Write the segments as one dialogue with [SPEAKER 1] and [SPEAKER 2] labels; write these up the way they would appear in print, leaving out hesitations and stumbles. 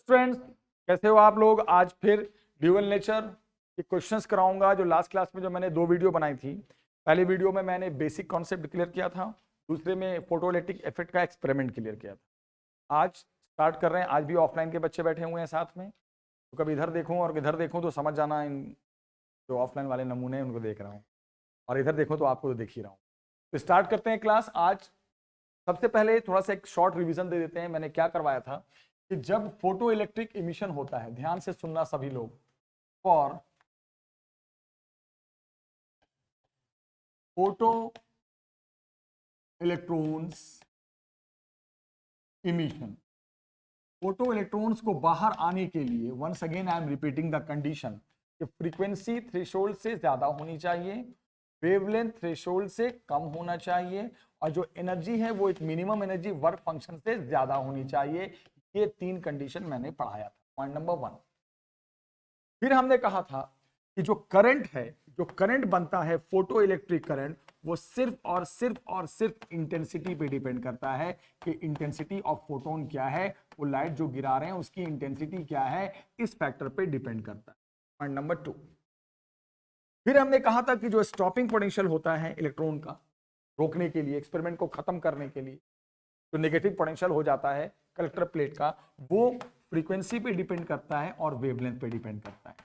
[SPEAKER 1] Students, कैसे हो आप लोग। आज फिर ड्यूअल नेचर के क्वेश्चंस कराऊंगा। जो लास्ट क्लास में जो मैंने 2 वीडियो बनाई थी, पहले वीडियो में मैंने बेसिक कॉन्सेप्ट क्लियर किया था, दूसरे में फोटोइलेक्ट्रिक इफेक्ट का एक्सपेरिमेंट क्लियर किया था। आज स्टार्ट कर रहे हैं। आज भी ऑफलाइन के बच्चे बैठे हुए हैं साथ में, तो कभी इधर देखूं और इधर देखूं तो समझ जाना, इन जो ऑफलाइन वाले नमूने हैं उनको देख रहा हूँ, और इधर देखूं तो आपको तो देख ही रहा हूँ। तो स्टार्ट करते हैं क्लास। आज सबसे पहले थोड़ा सा एक शॉर्ट रिवीजन दे देते हैं। मैंने क्या करवाया था कि जब फोटो इलेक्ट्रिक इमिशन होता है, ध्यान से सुनना सभी लोग, for photo electrons emission, photo electrons को बाहर आने के लिए, once again I am repeating the condition, कि फ्रीक्वेंसी थ्रेशोल्ड से ज्यादा होनी चाहिए, वेवलेंथ थ्रेशोल्ड से कम होना चाहिए, और जो एनर्जी है वो एक मिनिमम एनर्जी वर्क फंक्शन से ज्यादा होनी चाहिए। ये 3 कंडीशन मैंने पढ़ाया था, पॉइंट नंबर 1। फिर हमने कहा था कि जो करंट है, जो करंट बनता है फोटो इलेक्ट्रिक करंट, वो सिर्फ इंटेंसिटी पे डिपेंड करता है कि इंटेंसिटी ऑफ फोटोन क्या है, वो लाइट जो गिरा रहे हैं उसकी इंटेंसिटी क्या है, इस फैक्टर पे डिपेंड करता है। Point number 2। फिर हमने कहा था कि जो स्टॉपिंग पोटेंशियल होता है इलेक्ट्रॉन का, रोकने के लिए, एक्सपेरिमेंट को खत्म करने के लिए, जो नेगेटिव पोटेंशियल हो जाता है कलेक्टर प्लेट का, वो फ्रीक्वेंसी पे डिपेंड करता है और वेवलेंथ पे डिपेंड करता है।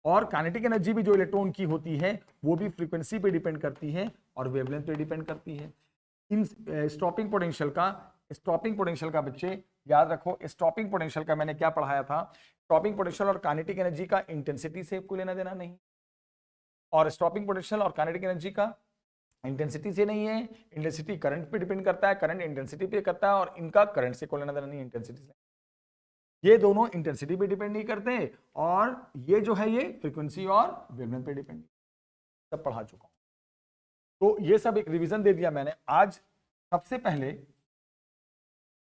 [SPEAKER 1] और काइनेटिक एनर्जी भी जो इलेक्ट्रॉन की होती है वो भी फ्रीक्वेंसी पे डिपेंड करती है और वेवलेंथ पे डिपेंड करती है। इन स्टॉपिंग पोटेंशियल का बच्चे याद रखो, स्टॉपिंग पोटेंशियल का मैंने क्या पढ़ाया था, स्टॉपिंग पोटेंशियल और काइनेटिक एनर्जी का इंटेंसिटी से कोई लेना देना नहीं, और स्टॉपिंग पोटेंशियल और काइनेटिक एनर्जी का इंटेंसिटी से नहीं है। इंटेंसिटी करंट पे डिपेंड करता है, करंट इंटेंसिटी पे करता है, और इनका करंट से कोई लेना देना नहीं, इंटेंसिटी से। ये दोनों इंटेंसिटी पे डिपेंड नहीं करते, और ये जो है ये फ्रीक्वेंसी और वेवलेंथ पे डिपेंड, सब पढ़ा चुका हूं। तो ये सब एक रिवीजन दे दिया मैंने। आज सबसे पहले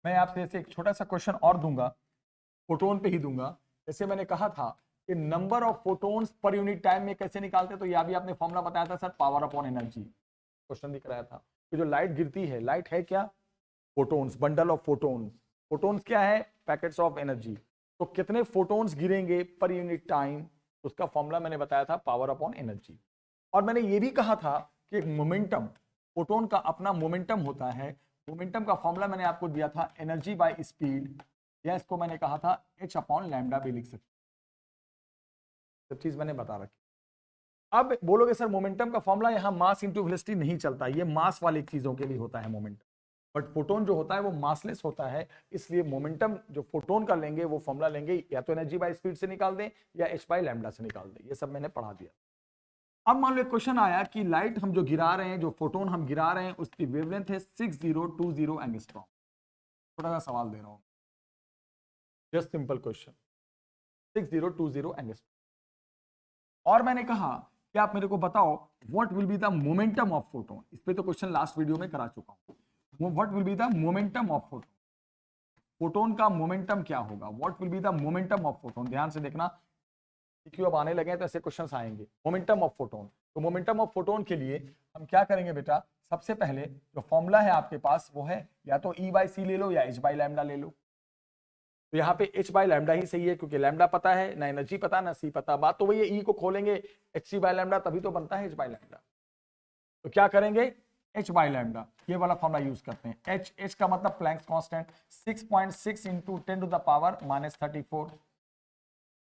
[SPEAKER 1] मैं आपसे ऐसे एक छोटा सा क्वेश्चन और दूंगा, फोटोन पे ही दूंगा। जैसे मैंने कहा था कि number of photons per unit time में कैसे निकालते, तो यह भी आपने फॉर्मूला बताया था sir, power upon energy. Question दिख रहा था कि जो लाइट गिरती है, लाइट है क्या, photons, bundle of photons. Photons क्या है, पैकेट्स ऑफ एनर्जी। तो कितने फोटोन्स गिरेंगे पर यूनिट टाइम, उसका फॉर्मूला मैंने बताया था, पावर अपॉन एनर्जी। और मैंने ये भी कहा था कि एक मोमेंटम, फोटोन का अपना मोमेंटम होता है। मोमेंटम का फॉर्मूला मैंने आपको दिया था, एनर्जी बाय स्पीड, या इसको मैंने कहा था h अपॉन लैम्डा भी लिख सकते, सब चीज मैंने बता रखी। अब बोलोगे सर मोमेंटम का फॉर्मूला यहां मास इंटू वेलोसिटी नहीं चलता, ये मास वाली चीजों के लिए होता है मोमेंटम, बट फोटोन जो होता है वो मासलेस होता है, इसलिए मोमेंटम जो फोटोन का लेंगे वो फॉर्मूला लेंगे, या तो एनर्जी बाय स्पीड से निकाल दें या एच बाय लैम्डा से निकाल दें। ये सब मैंने पढ़ा दिया। अब मान लो एक क्वेश्चन आया कि लाइट हम जो गिरा रहे हैं, जो फोटोन हम गिरा रहे हैं, उसकी वेवलेंथ है 6020 एंगस्ट्रॉम। थोड़ा सा सवाल दे रहा हूं, जस्ट सिंपल क्वेश्चन, 6020 एंगस्ट्रॉम। और मैंने कहा कि आप मेरे को बताओ what will be the momentum of photon. इस पे तो क्वेश्चन लास्ट वीडियो में करा चुका हूं। What will be the momentum of photon, photon का मोमेंटम क्या होगा, what will be the momentum of photon. ध्यान से देखना, क्यों अब आने लगे हैं तो ऐसे क्वेश्चंस आएंगे। मोमेंटम ऑफ फोटोन, तो मोमेंटम ऑफ फोटोन के लिए हम क्या करेंगे बेटा, सबसे पहले जो फॉर्मूला है आपके पास वो है, या तो E बाई सी ले लो या H बाई लैम्डा ले लो। तो यहाँ पे H बाई लैम्डा ही सही है, क्योंकि लैम्डा पता है, ना एनर्जी पता ना सी पता। बात तो वही है, E को खोलेंगे H बाई लैम्डा तभी तो बनता है H बाई लैम्डा। तो क्या करेंगे, H बाई लैम्डा, ये वाला फॉर्मूला यूज करते हैं। H का मतलब Planck's constant, 6.6 into 10 to the power -34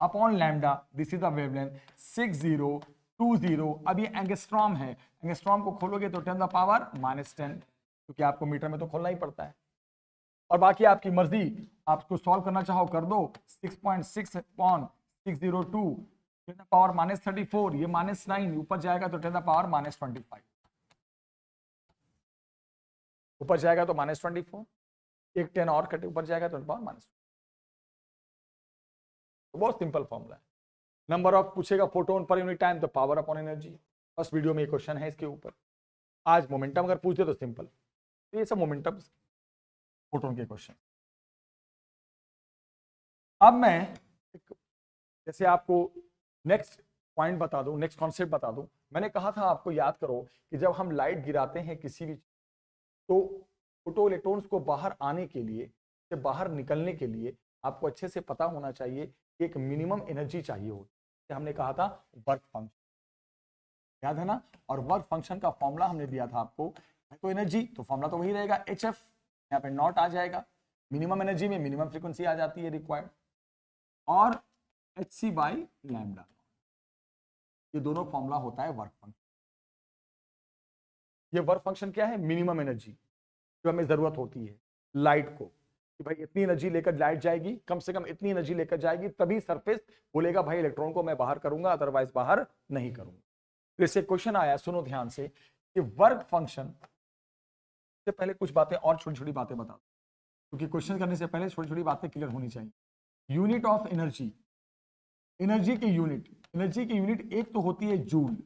[SPEAKER 1] upon lambda, this is the wavelength 6020। अब ये एंगस्ट्रॉम है, एंगस्ट्रॉम को खोलोगे तो 10 द पावर -10, क्योंकि आपको मीटर में तो खोलना ही पड़ता है। और बाकी आपकी मर्जी, आपको सॉल्व करना चाहो कर दो। 6.6 अपॉन 602 10 द पावर -34, ये -9 ऊपर जाएगा तो 10 द पावर -25, ऊपर जाएगा तो -24, एक 10 और कटे ऊपर जाएगा तो 10 पावर -, तो बहुत सिंपल फॉर्मूला है। नंबर ऑफ पूछेगा फोटोन पर यूनिट टाइम, तो power upon energy. First video में एक क्वेश्चन है इसके ऊपर। आज मोमेंटम अगर पूछे तो सिंपल, तो ये सब मोमेंटम फोटोन के क्वेश्चन। अब मैं जैसे आपको नेक्स्ट पॉइंट बता दूं, नेक्स्ट कॉन्सेप्ट बता दूं। मैंने कहा था आपको, याद करो कि जब हम लाइट गिराते हैं किसी भी, तो फोटो इलेक्ट्रॉन्स को बाहर आने के लिए, से बाहर निकलने के लिए आपको अच्छे से पता होना चाहिए कि एक मिनिमम एनर्जी चाहिए होती है। हमने कहा था वर्क फंक्शन, याद है ना? और वर्क फंक्शन का फॉर्मूला हमने दिया था आपको, तो एनर्जी तो फॉर्मूला तो वही रहेगा HF, यहाँ पे नॉट आ जाएगा, मिनिमम एनर्जी में मिनिमम फ्रीक्वेंसी आ जाती है रिक्वायर्ड, और hc बाई लैम्डा, ये दोनों फॉर्मूला होता है वर्क फंक्शन। ये वर्क फंक्शन क्या है? मिनिमम एनर्जी जो हमें जरूरत होती है लाइट को, कि भाई इतनी एनर्जी लेकर लाइट जाएगी, कम से कम इतनी एनर्जी लेकर जाएगी, तभी सरफेस बोलेगा भाई इलेक्ट्रॉन को मैं बाहर करूंगा, अदरवाइज बाहर नहीं करूंगा। जैसे क्वेश्चन आया, सुनो ध्यान से, कि वर्क फंक्शन से पहले कुछ बातें और छोटी छोटी बातें बता दो, क्योंकि क्वेश्चन करने से पहले छोटी छोटी बातें क्लियर होनी चाहिए। यूनिट ऑफ एनर्जी, एनर्जी की यूनिट एक तो होती है जूल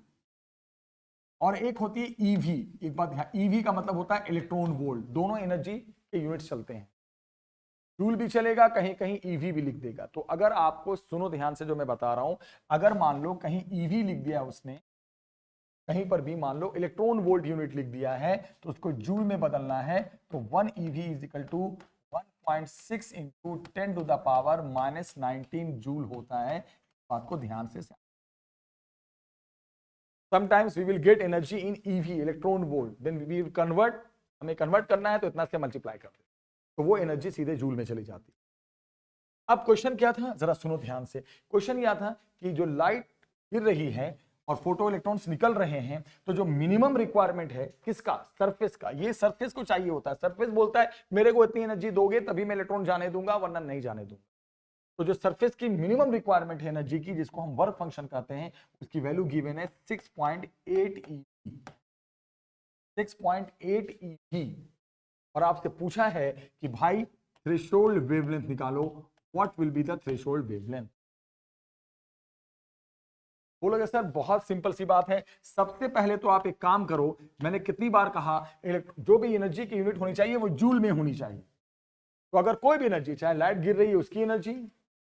[SPEAKER 1] और एक होती है ईवी। एक बात ध्यान, ईवी का मतलब होता है इलेक्ट्रॉन वोल्ट, दोनों एनर्जी के यूनिट्स चलते हैं, जूल भी चलेगा, कहीं कहीं ईवी भी लिख देगा। तो अगर आपको, सुनो ध्यान से जो मैं बता रहा हूं, अगर मान लो कहीं ईवी लिख दिया उसने, कहीं पर भी मान लो इलेक्ट्रॉन वोल्ट यूनिट लिख दिया है, तो उसको जूल में बदलना है, तो 1 EV is equal to 1.6 into 10 to the power -19 joule होता है। बात को ध्यान से sometimes we will get energy in EV, electron volt, then we will convert, हमें कन्वर्ट करना है तो इतना से मल्टीप्लाई कर दे, तो वो एनर्जी सीधे जूल में चली जाती है। अब क्वेश्चन क्या था, जरा सुनो ध्यान से। क्वेश्चन यह था कि जो लाइट गिर रही है और फोटो इलेक्ट्रॉन्स निकल रहे हैं, तो जो मिनिमम रिक्वायरमेंट है किसका? सरफेस का। ये सरफेस को चाहिए होता है, सरफेस बोलता है मेरे को इतनी एनर्जी दोगे तभी मैं इलेक्ट्रॉन जाने दूंगा, वरना नहीं जाने दूंगा। तो जो सरफेस की मिनिमम रिक्वायरमेंट है एनर्जी की, जिसको हम वर्क फंक्शन कहते हैं, उसकी वैल्यू गिवन है 6.8 EV, 6.8 EV। और आपसे पूछा है कि भाई थ्रेशोल्ड वेवलेंथ निकालो, what will be the threshold wavelength. बोलोगे सर बहुत सिंपल सी बात है। सबसे पहले तो आप एक काम करो, मैंने कितनी बार कहा, जो भी एनर्जी की यूनिट होनी चाहिए वो जूल में होनी चाहिए। तो अगर कोई भी एनर्जी, चाहे लाइट गिर रही है उसकी एनर्जी,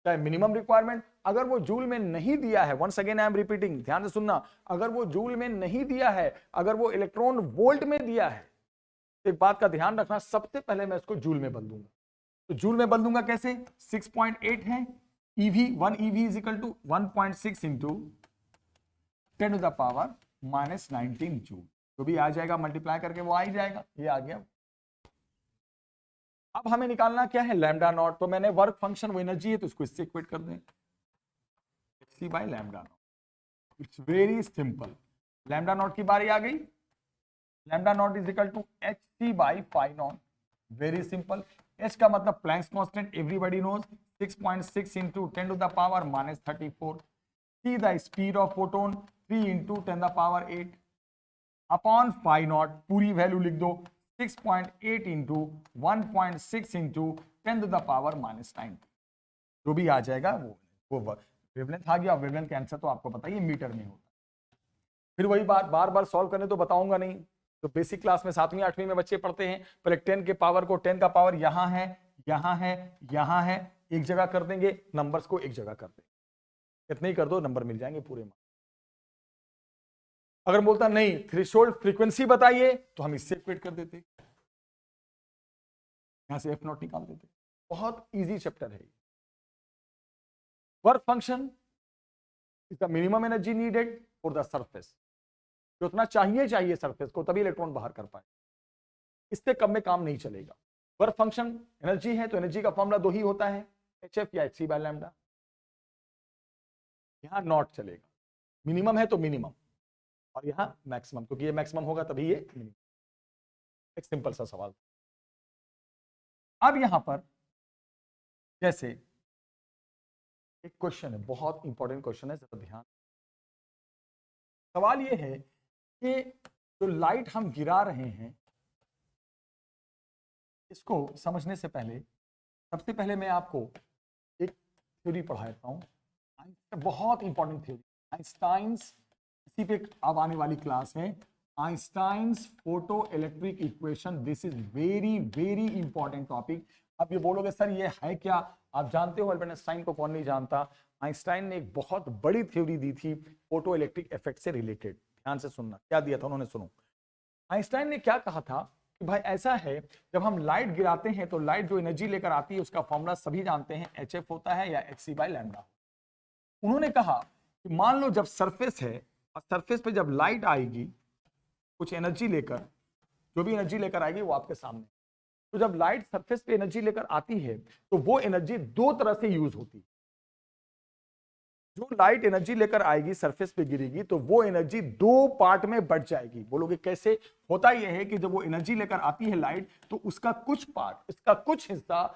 [SPEAKER 1] चाहे मिनिमम रिक्वायरमेंट, अगर वो जूल में नहीं दिया है, once again I am repeating, ध्यान से सुनना, अगर वो जूल में नहीं दिया है, अगर वो इलेक्ट्रॉन वोल्ट में दिया है, तो एक बात का ध्यान रखना, सबसे पहले मैं इसको जूल में बदलूंगा। तो जूल में बदलूंगा कैसे? 6.8 है, EV 1 EV is equal to 1.6 into 10 to the power -19 joule, जो भी आ जाएगा मल्टीप्लाई करके वो आ ही जाएगा, ये आ गया। अब हमें निकालना क्या है? Lambda naught. तो मैंने वर्क फंक्शन वो एनर्जी है तो इसको इससे इक्वेट कर दें, hc by lambda naught. It's very simple. Lambda naught की बारी आ गई, lambda naught is equal to hc by phi naught. Very simple. h का मतलब Planck's constant, everybody knows, 6.6 into 10 to the power -34। c the speed of photon, 3 into 10 the power 8 upon phi naught, पूरी value लिख दो, 6.8 into 1.6 into 10 to the power -9, जो भी आ जाएगा वो wavelength आ गया। वेवलेंथ का आंसर तो आपको पता ही है, मीटर में होता है। फिर वही बात, बार बार सॉल्व करने तो बताऊंगा नहीं, तो बेसिक क्लास में 7वीं 8वीं में बच्चे पढ़ते हैं, पहले 10 के पावर को 10 का पावर यहां है, यहां है, यहां है, एक जगह कर देंगे, नंबर्स को एक जगह कर देंगे, इतने ही कर दो, नंबर मिल जाएंगे पूरे में। अगर बोलता नहीं थ्रेशोल्ड फ्रीक्वेंसी बताइए, तो हम इससे इक्वेट कर देते, यहां से F0 निकाल देते। बहुत इजी चैप्टर है। Work function is the minimum energy needed for the surface, जो उतना चाहिए सरफेस को, तभी इलेक्ट्रॉन बाहर कर पाए, इससे कम में काम नहीं चलेगा। वर्क फंक्शन एनर्जी है तो एनर्जी का फॉर्मूला दो ही होता है, HF या hc बाय लैम्डा। यहां नॉट चलेगा, मिनिमम है तो मिनिमम, और यहां मैक्सिमम, क्योंकि ये मैक्सिमम होगा तभी ये मिनिमम। एक सिंपल सा सवाल। अब यहां पर जैसे एक क्वेश्चन है, बहुत इंपॉर्टेंट क्वेश्चन है, जरा ध्यान। सवाल ये है कि जो लाइट हम गिरा रहे हैं, इसको समझने से पहले सबसे पहले मैं आपको एक थ्योरी पढ़ाता हूं, बहुत इंपॉर्टेंट थ्योरी, आइंस्टाइन्स, इसी पे अब आने वाली क्लास में, Einstein's photo electric equation. This is very very important topic. अब ये बोलोगे सर ये है क्या? आप जानते हो अल्बर्ट आइंस्टाइन को, कौन नहीं जानता। आइंस्टाइन ने एक बहुत बड़ी थ्योरी दी थी फोटो इलेक्ट्रिक इफेक्ट से रिलेटेड। ध्यान से सुनना, क्या दिया था उन्होंने, सुनो। आइंस्टाइन ने क्या कहा था कि भाई ऐसा है, जब हम लाइट गिराते हैं तो लाइट जो एनर्जी लेकर आती है उसका फॉर्मूला सभी जानते हैं, HF होता है या hc/λ। उन्होंने कहा कि मान लो जब सरफेस है और सरफेस पे जब लाइट आएगी कुछ एनर्जी लेकर, जो भी एनर्जी लेकर आएगी वो आपके सामने, तो जब लाइट सरफेस पे एनर्जी लेकर आती है तो वो एनर्जी दो तरह से यूज होती है। जो लाइट एनर्जी लेकर आएगी सरफेस पे गिरेगी तो वो एनर्जी दो पार्ट में बढ़ जाएगी। बोलोगे कैसे? होता यह है कि जब वो एनर्जी लेकर आती है लाइट तो उसका कुछ पार्ट, इसका कुछ हिस्सा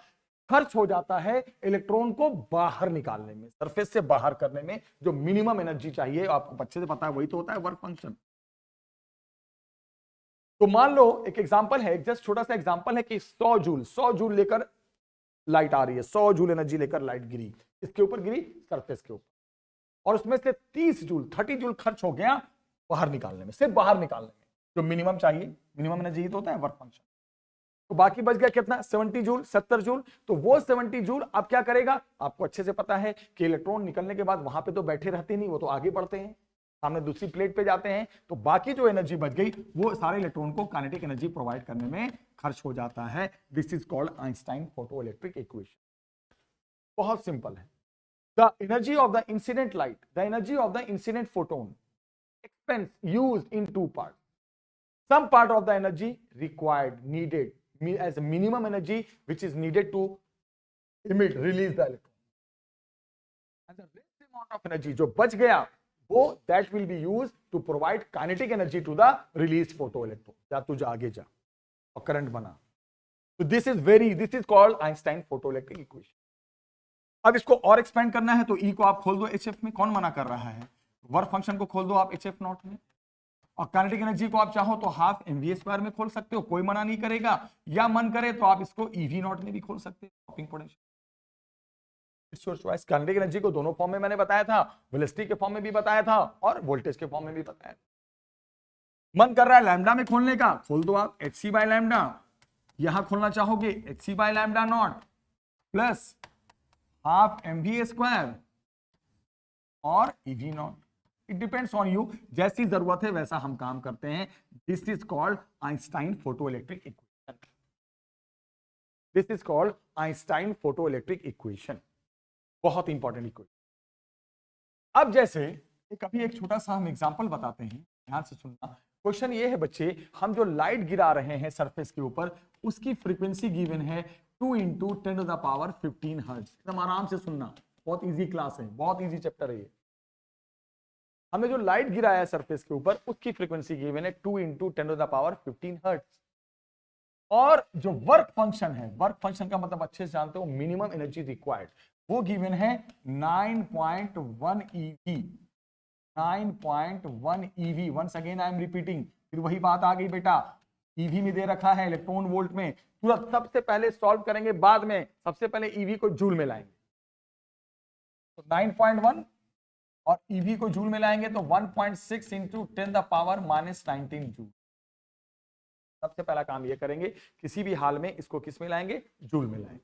[SPEAKER 1] खर्च हो जाता है इलेक्ट्रॉन को बाहर निकालने में, सरफेस से बाहर करने में। जो मिनिमम एनर्जी चाहिए, आपको अच्छे से पता है, वही तो होता है वर्क फंक्शन। तो मान लो एक एग्जांपल है, एक जस्ट छोटा सा एग्जांपल है कि 100 जूल लेकर लाइट आ रही है, 100 जूल एनर्जी लेकर लाइट गिरी, इसके ऊपर गिरी, सरफेस के ऊपर, और उसमें से 30 जूल खर्च हो गया बाहर निकालने में, सिर्फ बाहर निकालने में। जो मिनिमम चाहिए, मिनिमम एनर्जी तो होता है वर्क फंक्शन। तो बाकी बच गया कितना? 70 जूल। तो वो 70 जूल अब क्या करेगा? आपको अच्छे से पता है कि इलेक्ट्रॉन निकलने के बाद वहां पे तो बैठे रहते नहीं, वो तो आगे बढ़ते हैं, सामने दूसरी प्लेट पे जाते हैं। तो बाकी जो एनर्जी बच गई वो सारे इलेक्ट्रॉन को काइनेटिक एनर्जी प्रोवाइड करने में खर्च हो जाता है। This is called Einstein photoelectric equation. बहुत सिंपल है। The energy of the incident light, the energy of the incident photon used in two parts. Some part of the energy required, needed as a minimum energy which is needed to release the electron. And the rest amount of energy जो बच गया वो that will be used to provide kinetic energy to the released photoelectron. जा तू जा आगे जा और करंट बना। So this is called Einstein photoelectric equation. अब इसको और एक्सपेंड करना है तो ई को आप खोल दो HF में, कौन मना कर रहा है? वर्क फंक्शन को खोल दो आप HF नॉट में, और काइनेटिक एनर्जी को आप चाहो तो हाफ mv² में खोल सकते हो, कोई मना नहीं करेगा। या मन करे तो आप इसको EV नॉट में भी खोल सकते हो, stopping potential. It's your choice. Kinetic energy को दोनों फॉर्म में मैंने बताया था, वेलोसिटी के फॉर्म में भी बताया था और वोल्टेज के फॉर्म में भी बताया था। मन कर रहा है लैम्डा में खोलने का, खोल दो आप hc/λ। यहां खोलना चाहोगे hc/λ not plus half mv² और EV not. It depends on you, जैसी जरूरत है वैसा हम काम करते हैं। This is called Einstein photoelectric equation. This is called Einstein photoelectric equation. बहुत इंपॉर्टेंट इक्वेशन। अब जैसे कभी एक छोटा सा हम एग्जांपल बताते हैं, ध्यान से सुनना। क्वेश्चन ये है बच्चे, हम जो लाइट गिरा रहे हैं सरफेस के ऊपर उसकी फ्रीक्वेंसी गिवन है 2 × 10⁻15 हर्ट्ज। एकदम आराम से सुनना, बहुत इजी क्लास है, बहुत इजी चैप्टर है ये। हमने जो लाइट गिराया है सरफेस के ऊपर उसकी फ्रीक्वेंसी गिवन है 2 × 10⁻15 हर्ट्ज। और जो वर्क फंक्शन है, वर्क फंक्शन का मतलब अच्छे से जानते हो, मिनिमम एनर्जी रिक्वायर्ड, वो गिवन है 9.1 EV। 9.1 EV। Once again I am repeating, फिर वही बात आ गई बेटा, EV में दे रखा है, इलेक्ट्रॉन वोल्ट में। तुरंत सबसे पहले सॉल्व करेंगे, बाद में सबसे पहले EV को जूल में लाएंगे। तो 9.1 और EV को जूल में लाएंगे तो 1.6 × 10⁻−19 जूल। सबसे पहला काम ये करेंगे, किसी भी हाल में इसको किस में लाएंगे? जूल में लाएंगे।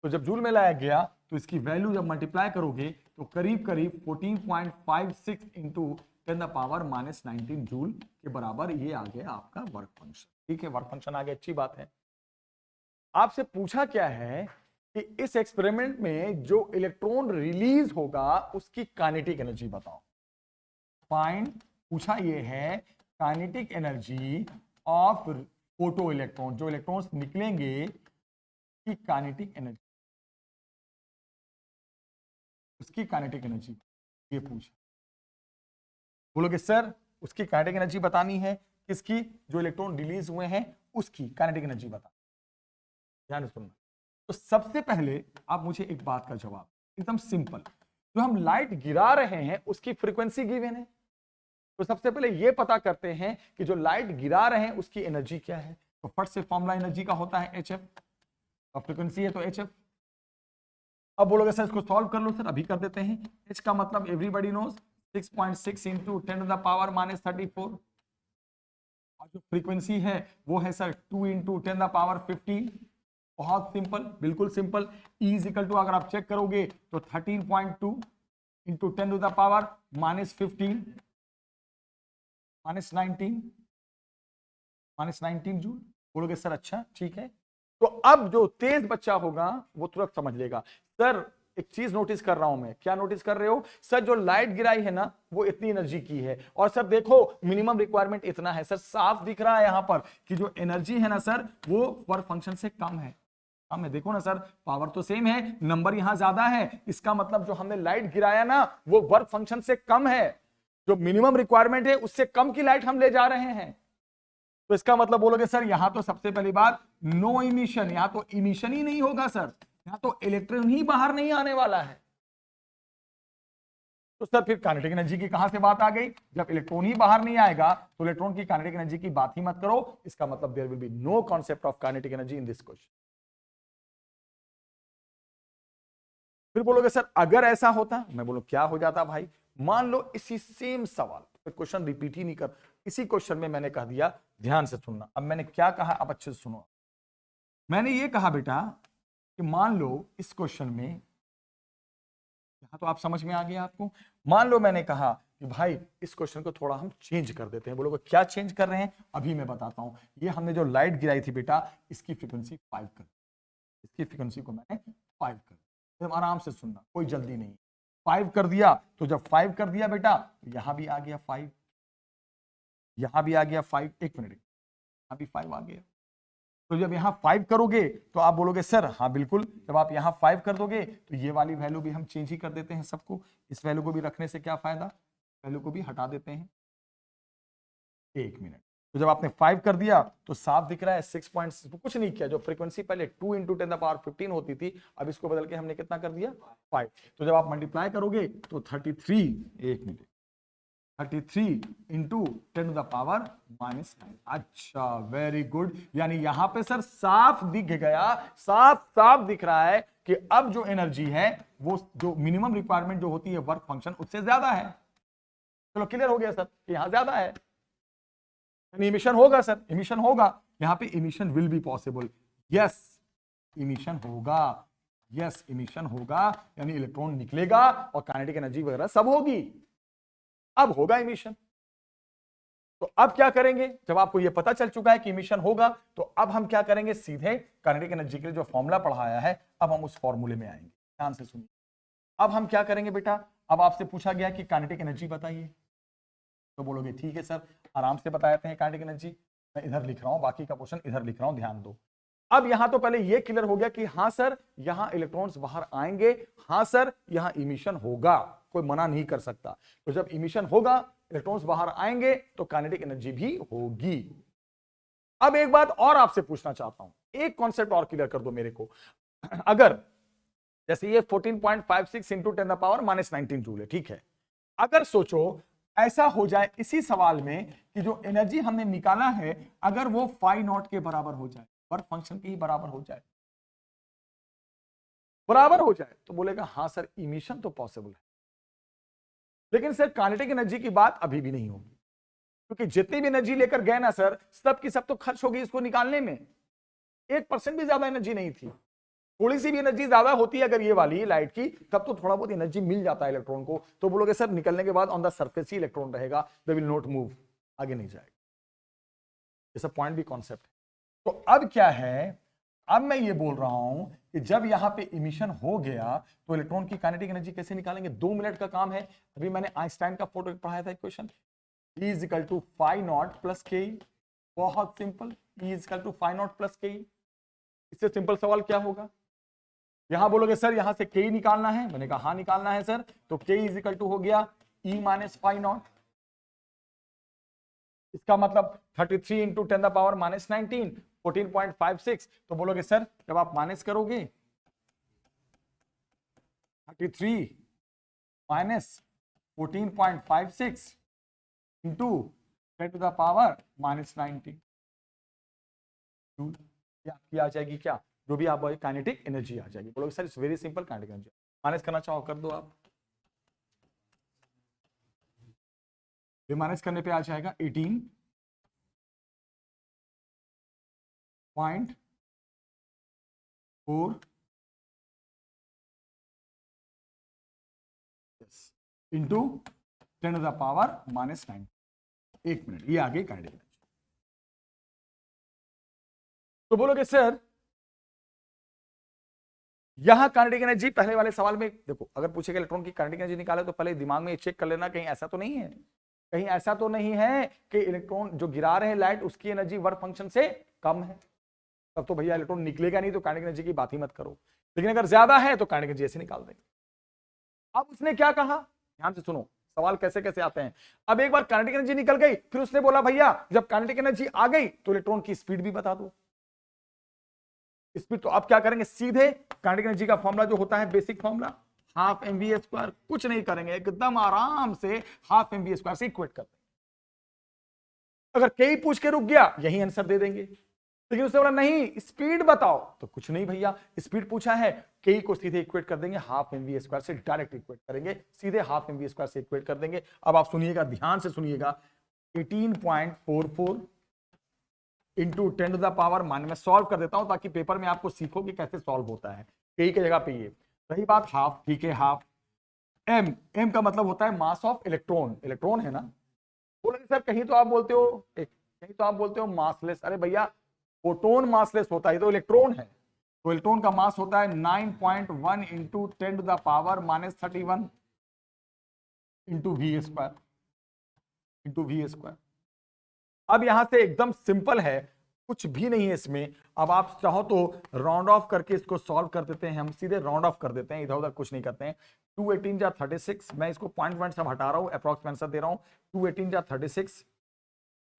[SPEAKER 1] तो जब जूल में लाया गया तो इसकी वैल्यू जब मल्टीप्लाई करोगे तो करीब करीब 14.56 × 10⁻−19 जूल के बराबर ये आ गया आपका वर्क फंक्शन। ठीक है, वर्क फंक्शन आ गया, अच्छी बात है। आपसे पूछा क्या है कि इस एक्सपेरिमेंट में जो इलेक्ट्रॉन रिलीज होगा उसकी काइनेटिक एनर्जी बताओ। फाइंड, पूछा ये है kinetic energy of photo electron, जो इलेक्ट्रॉन्स निकलेंगे की काइनेटिक एनर्जी, उसकी काइनेटिक एनर्जी ये पूछा। बोलोगे सर उसकी काइनेटिक एनर्जी बतानी है, किसकी? जो इलेक्ट्रॉन रिलीज हुए हैं उसकी काइनेटिक एनर्जी बता। ध्यान से सुनना। तो सबसे पहले आप मुझे एक बात का जवाब, एकदम सिंपल, जो हम लाइट गिरा रहे हैं उसकी फ्रीक्वेंसी गिवन है, तो सबसे पहले ये पता करते हैं कि जो लाइट गिरा रहे हैं उसकी एनर्जी क्या है। तो फट से फॉर्मूला एनर्जी का होता है HF, और फ्रीक्वेंसी है तो HF। अब बोलोगे सर इसको सॉल्व कर लो, सर अभी कर देते हैं। H का मतलब एवरीबॉडी नोज 6.6 × 10⁻34, और जो फ्रीक्वेंसी है वो है सर 2 × 10⁻15। बहुत सिंपल, बिल्कुल सिंपल। E = अगर आप चेक करोगे तो 13.2 × 10⁻−15 -19 जूल। बोलोगे सर अच्छा ठीक है। तो अब जो तेज बच्चा होगा वो तुरंत समझ लेगा। सर एक चीज नोटिस कर रहा हूं मैं, क्या नोटिस कर रहे हो सर? जो लाइट गिराई है ना वो इतनी एनर्जी की है, और सर देखो मिनिमम रिक्वायरमेंट इतना है। सर साफ दिख रहा है यहां पर कि जो एनर्जी है ना सर वो वर्क फंक्शन से कम है। कम है, देखो ना सर, पावर तो सेम है, नंबर यहां ज्यादा है, इसका मतलब जो हमने लाइट गिराया ना वो वर्क फंक्शन से कम है। जो मिनिमम रिक्वायरमेंट है उससे कम की लाइट हम ले जा रहे हैं। तो इसका मतलब बोलोगे सर यहां तो सबसे पहली बात नो इमिशन, यहां तो इमिशन ही नहीं होगा सर, यहां तो इलेक्ट्रॉन ही बाहर नहीं आने वाला है। तो सर फिर काइनेटिक एनर्जी की कहां से बात आ गई? जब इलेक्ट्रॉन ही बाहर नहीं आएगा तो इलेक्ट्रॉन की काइनेटिक एनर्जी की बात ही मत करो। इसका मतलब there will be no concept of kinetic energy in this question. फिर बोलोगे सर अगर ऐसा होता, मैं बोलूं क्या हो जाता भाई? मान लो इसी सेम सवाल, क्वेश्चन रिपीट ही नहीं कर, इसी क्वेश्चन में मैंने कह दिया, ध्यान से सुनना, अब मैंने क्या कहा अब अच्छे से सुनो। मैंने ये कहा बेटा कि मान लो इस क्वेश्चन में, यहां तो आप समझ में आ गया आपको। मान लो मैंने कहा कि भाई इस क्वेश्चन को थोड़ा हम चेंज कर देते हैं। बोलोगे क्या चेंज कर रहे हैं? अभी मैं बताता हूं। ये हमने जो लाइट गिराई थी बेटा इसकी फ्रीक्वेंसी 5 कर, इसकी फ्रीक्वेंसी को मैंने 5 कर, एकदम आराम से सुनना, कोई जल्दी नहीं। 5 कर दिया, तो जब 5 कर दिया बेटा तो यहां भी आ गया 5, यहां भी आ गया 5, एक मिनट, यहां भी 5 आ गया। तो जब यहां 5 करोगे तो आप बोलोगे सर हाँ बिल्कुल, जब आप यहां 5 कर दोगे तो ये वाली वैल्यू भी हम चेंज ही कर देते हैं सबको। इस वैल्यू को भी रखने से क्या फायदा, वैल्यू को भी हटा देते हैं। एक मिनट, तो जब आपने 5 कर दिया तो साफ दिख रहा है 6.6, कुछ नहीं किया। जो फ्रीक्वेंसी पहले 2 × 10⁻15 होती थी, अब इसको बदल के हमने कितना कर दिया 5। तो जब आप मल्टीप्लाई करोगे तो 33, एक मिनट, 33 × 10⁻⁻9। अच्छा वेरी गुड, यानी यहां पे सर साफ दिख गया, साफ साफ दिख रहा है कि अब जो एनर्जी है वो जो मिनिमम रिक्वायरमेंट जो होती है वर्क फंक्शन उससे ज्यादा है। चलो क्लियर हो गया सर, यहां ज्यादा है, इमिशन होगा सर, इमिशन होगा, यहां पे emission will be possible. Yes emission होगा, यस इमिशन होगा, यानी इलेक्ट्रॉन निकलेगा और काइनेटिक एनर्जी वगैरह सब होगी, अब होगा इमिशन। तो अब क्या करेंगे, जब आपको यह पता चल चुका है कि इमिशन होगा तो अब हम क्या करेंगे, सीधे काइनेटिक एनर्जी के लिए जो फॉर्मूला पढ़ाया है अब हम उस फॉर्मूले में आएंगे। ध्यान से सुनिए, अब हम क्या करेंगे बेटा, अब आपसे पूछा गया कि काइनेटिक एनर्जी बताइए, तो बोलोगे ठीक है सर आराम से बता देते हैं काइनेटिक एनर्जी। मैं इधर लिख रहा हूं, बाकी का क्वेश्चन इधर लिख रहा हूं, ध्यान दो। अब यहां तो पहले यह क्लियर हो गया कि हां सर यहां इलेक्ट्रॉन्स बाहर आएंगे, हां सर यहां इमिशन होगा, कोई मना नहीं कर सकता। तो जब इमिशन होगा, इलेक्ट्रॉन्स बाहर आएंगे तो काइनेटिक एनर्जी भी होगी। अब एक बात और आपसे पूछना चाहता हूं, एक कॉन्सेप्ट और क्लियर कर दो मेरे को। अगर जैसे ये 14.56 × 10⁻⁻19 जूल है, ठीक है, अगर सोचो ऐसा हो जाए इसी सवाल में कि जो एनर्जी हमने निकाला है अगर वो फाई नॉट के बराबर हो जाए, वर्क फंक्शन के ही बराबर हो जाए, बराबर हो जाए, तो बोलेगा हां सर इमिशन तो पॉसिबल है, लेकिन सर काइनेटिक एनर्जी की बात अभी भी नहीं होगी, क्योंकि जितनी भी एनर्जी लेकर गए ना सर सब की सब तो खर्च होगी इसको निकालने में। 1% भी ज्यादा एनर्जी नहीं थी, थोड़ी सी भी एनर्जी ज्यादा होती है अगर ये वाली लाइट की, तब तो थोड़ा बहुत एनर्जी मिल जाता है इलेक्ट्रॉन को। तो बोलोगे सर निकलने के बाद on the surface he electron रहेगा, दे विल नॉट मूव, आगे नहीं जाएगा। ये सब पॉइंट भी कॉन्सेप्ट है। तो अब क्या है, अब मैं ये बोल रहा हूं कि जब यहां पे इमिशन हो गया तो इलेक्ट्रॉन की काइनेटिक एनर्जी कैसे निकालेंगे, 2 मिनट का काम है। अभी मैंने आइंस्टाइन का फोटो पढ़ाया था equation, E = phi naught plus ke, बहुत simple, E = phi naught plus ke। इससे सिंपल सवाल क्या होगा, यहां बोलोगे सर यहां से के निकालना है, मैंने कहा हाँ निकालना है सर, तो के = हो गया E - phi naught। इसका मतलब 33 × 10⁻⁻19, 14.56। तो बोलोगे सर जब आप माइनस करोगे 33 - 14.56 इंटू 10⁻⁻19 आपकी आ जाएगी क्या, जो भी आप काइनेटिक एनर्जी आ जाएगी। बोलोगे sir it's very simple, kinetic energy minus करना चाहो कर दो आप, ये माइनस करने पे आ जाएगा 18.4 इंटू 10⁻⁻9। एक मिनट, ये आ गई काइनेटिक एनर्जी। तो बोलोगे सर यहां काइनेटिक एनर्जी, पहले वाले सवाल में देखो, अगर पूछेगा इलेक्ट्रॉन की काइनेटिक एनर्जी निकाले तो पहले दिमाग में चेक कर लेना कहीं ऐसा तो नहीं है, कहीं ऐसा तो नहीं है कि इलेक्ट्रॉन जो गिरा रहे हैं लाइट उसकी एनर्जी वर्क फंक्शन से कम है, तब तो भैया इलेक्ट्रॉन निकलेगा नहीं, तो काइनेटिक एनर्जी की बात ही मत करो। लेकिन अगर ज्यादा है तो काइनेटिक एनर्जी ऐसे निकाल देंगे। अब उसने क्या कहा, ध्यान से सुनो सवाल कैसे कैसे आते हैं। अब एक बार काइनेटिक एनर्जी निकल गई, फिर उसने बोला भैया जब काइनेटिक एनर्जी आ गई तो इलेक्ट्रॉन की स्पीड भी बता दो। स्पीड तो आप क्या करेंगे, सीधे काइनेटिक एनर्जी का फॉर्मूला जो होता है basic formula, half mv square, कुछ नहीं करेंगे, एकदम आराम से हाफ mv स्क्वायर से इक्वेट कर देंगे। अगर कई पूछ के रुक गया यही आंसर दे देंगे, लेकिन उसने बोला नहीं स्पीड बताओ, तो कुछ नहीं भैया, स्पीड पूछा है, कई को सीधे इक्वेट कर देंगे, हाफ mv स्क्वायर से डायरेक्ट इक्वेट करेंगे, सीधे हाफ mv स्क्वायर से इक्वेट कर देंगे। अब आप सुनिएगा, ध्यान से सुनिएगा, 18.44 इंटू 10 टू द पावर मान, मैं सॉल्व कर देता हूं ताकि पेपर में आपको सीखो कि कैसे सॉल्व होता है, कई की जगह पे ये रही बात हाफ, ठीक है हाफ, m का मतलब होता है मास ऑफ इलेक्ट्रॉन, इलेक्ट्रॉन है ना, बोले सर कहीं तो आप बोलते हो कहीं तो आप बोलते हो मासलेस, अरे भैया फोटोन मासलेस होता है, तो इलेक्ट्रॉन है, तो इलेक्ट्रॉन का मास होता है 9.1 into 10 to the power -31 into v square. अब यहां से एकदम सिंपल है, कुछ भी नहीं है इसमें। अब आप चाहो तो राउंड ऑफ करके इसको सॉल्व कर देते हैं, हम सीधे राउंड ऑफ कर देते हैं, इधर उधर कुछ नहीं करते हैं। 218 जा 36, मैं इसको पॉइंट सब हटा रहा हूं, अप्रॉक्स आंसर दे रहा हूं, 218 जा 36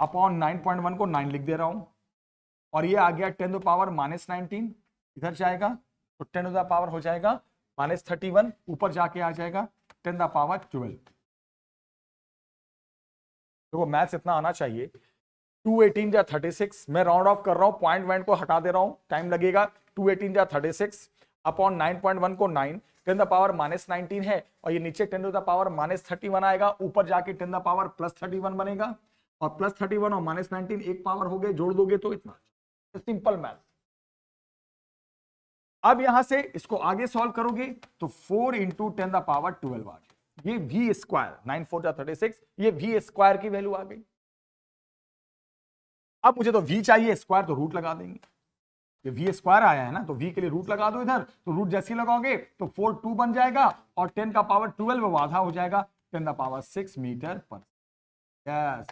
[SPEAKER 1] अपॉन 9.1 को 9 लिख दे रहा हूं, और ये आ गया 10 टू पावर -19, इधर जाएगा तो 10 टू द पावर हो जाएगा -31, ऊपर जाके आ जाएगा 10 टू द पावर 12। देखो मैथ्स इतना आना चाहिए। 218 जा 36, मैं राउंड ऑफ कर रहा हूं, पॉइंट वन को हटा दे रहा हूं, टाइम लगेगा। 218 जा 36 अपॉन 9.1 को 9, 10 द पावर -19 है, और ये नीचे 10 टू द पावर -31 आएगा, ऊपर जाके 10 द पावर +31 बनेगा, और +31 और -19 एक पावर हो गए, जोड़ दोगे तो इतना, सिंपल मैथ। अब यहां से इसको आगे सॉल्व करोगे तो 4 इंटू 10 द पावर 12 आ गया, ये वी स्क्वायर, 9 4 जा 36, ये वी स्क्वायर की वैल्यू आ गई। अब मुझे तो v चाहिए स्क्वायर, तो रूट लगा देंगे, ये v स्क्वायर आया है ना, तो v के लिए रूट लगा दो इधर, तो रूट जैसे ही लगाओगे तो 4 2 बन जाएगा, और 10 का पावर 12 वो आधा हो जाएगा, 10 द पावर 6 मीटर पर। यस,